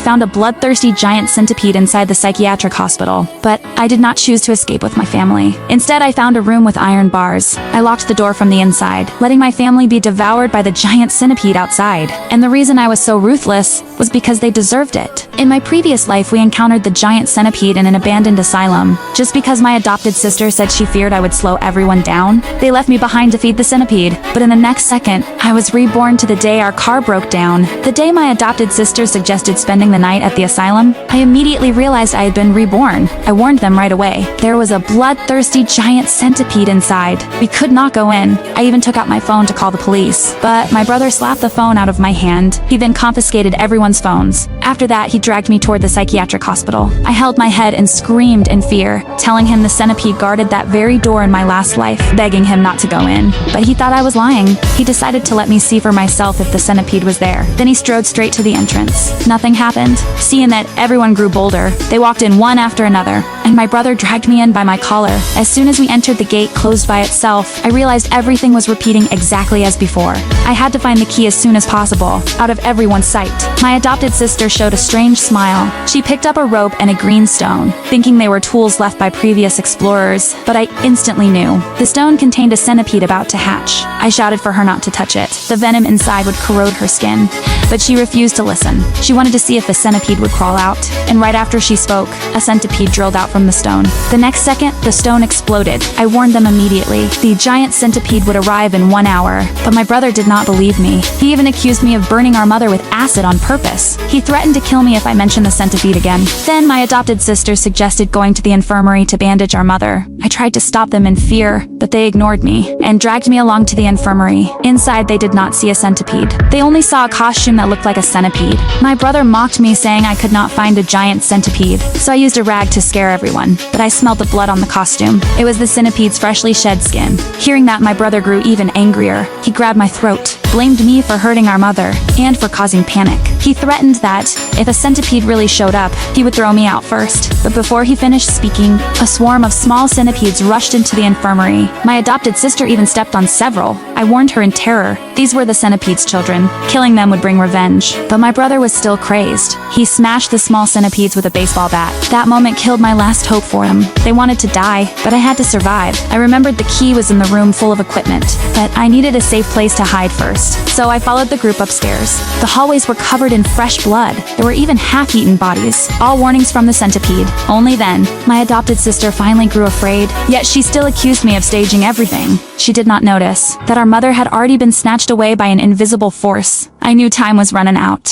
found a bloodthirsty giant centipede inside the psychiatric hospital. But I did not choose to escape with my family. Instead, I found a room with iron bars. I locked the door from the inside, letting my family be devoured by the giant centipede outside. And the reason I was so ruthless was because they deserved it. In my previous life, we encountered the giant centipede in an abandoned asylum. Just because my adopted sister said she feared I would slow everyone down, they left me behind to feed the centipede. But in the next second, I was reborn to the day our car broke down. The day my adopted sister suggested spending the night at the asylum, I immediately realized I had been reborn. I warned them right away. There was a bloodthirsty giant centipede inside. We could not go in. I even took out my phone to call the police. But my brother slapped the phone out of my hand. He then confiscated everyone's phones. After that, he dragged me toward the psychiatric hospital. I held my head and screamed in fear, telling him the centipede guarded that very door in my last life, begging him not to go in. But he thought I was lying. He decided to let me see for myself if the centipede was there. Then he strode straight to the entrance. Nothing happened. Seeing that everyone grew bolder, they walked in one after another, and my brother dragged me in by my collar. As soon as we entered the gate closed by itself, I realized everything was repeating exactly as before. I had to find the key as soon as possible, out of everyone's sight. My adopted sister showed a strange smile. She picked up a rope and a green stone, thinking they were tools left by previous explorers, but I instantly knew. The stone contained a centipede about to hatch. I shouted for her not to touch it. The venom inside would corrode her skin, but she refused to listen. She wanted to see if the centipede would crawl out, and right after she spoke, a centipede drilled out from the stone. The next second, the stone exploded. I warned them immediately. The giant centipede would arrive in 1 hour, but my brother did not believe me. He even accused me of burning our mother with acid on purpose. He threatened to kill me if I mentioned the centipede again. Then my adopted sister suggested going to the infirmary to bandage our mother. I tried to stop them in fear, but they ignored me and dragged me along to the infirmary. Inside, they did not see a centipede. They only saw a costume that looked like a centipede. My brother mocked me, saying I could not find a giant centipede, so I used a rag to scare everyone, but I smelled the blood on the costume. It was the centipede's freshly shed skin. Hearing that, my brother grew even angrier. He grabbed my throat, blamed me for hurting our mother, and for causing panic. He threatened that, if a centipede really showed up, he would throw me out first. But before he finished speaking, a swarm of small centipedes rushed into the infirmary. My adopted sister even stepped on several. I warned her in terror. These were the centipede's children. Killing them would bring revenge. But my brother was still crazed. He smashed the small centipedes with a baseball bat. That moment killed my last hope for him. They wanted to die, but I had to survive. I remembered the key was in the room full of equipment, but I needed a safe place to hide first. So I followed the group upstairs. The hallways were covered in fresh blood. There were even half-eaten bodies. All warnings from the centipede. Only then, my adopted sister finally grew afraid, yet she still accused me of staging everything. She did not notice that our mother had already been snatched away by an invisible force. I knew time was running out.